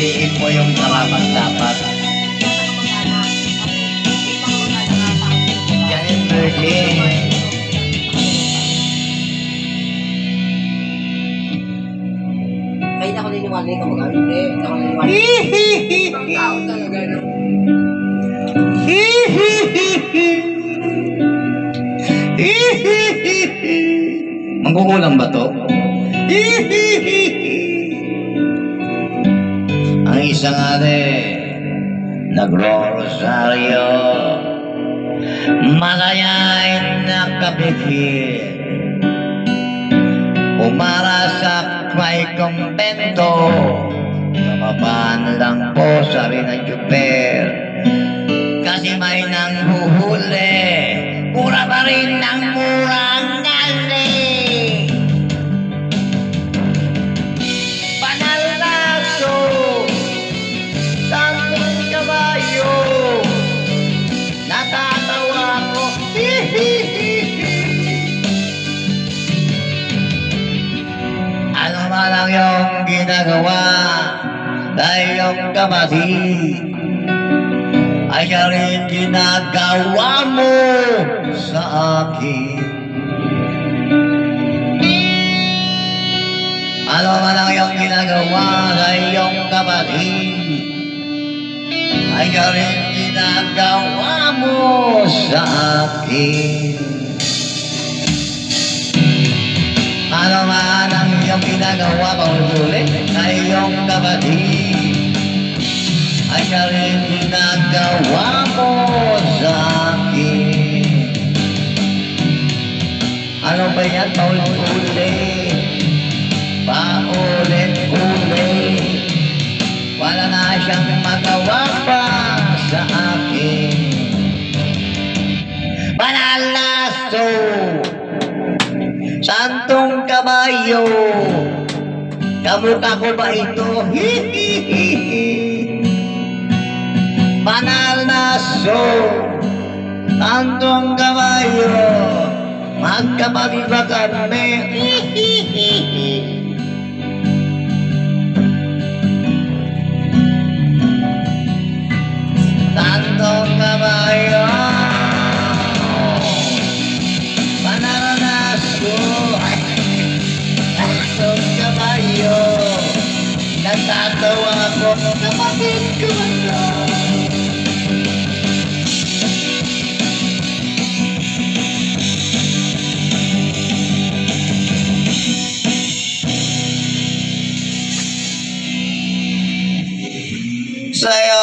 pipiliin mo yung karapat-dapat. Janet Virgin. Kahit ako niniwala yung kamag-anak, hindi. Ako niniwala. Ibang tao talaga, no? Mangkukulang ba to? Ang isang ate nagro-rosaryo, masaya'y nakapikit, umara sa may kumbento, tumapaan lang po sabi ng tsuper, kasi may nanghuhuli, mura pa rin ng murang gali. Panalaso, sangking kabayo, natatawa ko, ano man lang yung ginagawa dahil yung kapatid ay rin ginagawa mo sa akin. Ano man lang yung ginagawa sa iyong kapatid ay rin ginagawa mo sa akin. Ano man ang iyong ginagawa paulit sa iyong kapatid ay rin ginagawa mo sa akin. Ano ba yan? Paulit-ulit, paulit-ulit, wala na siyang magawa pa sa akin. Panalaso, santong kabayo, kamukha ko ba ito? Panalaso, santong kabayo, magkapatid ba kami? Santong kabayo, panalaso, santong kabayo, nagtatawa ko, kapatid ko ba ito? Sa'yo.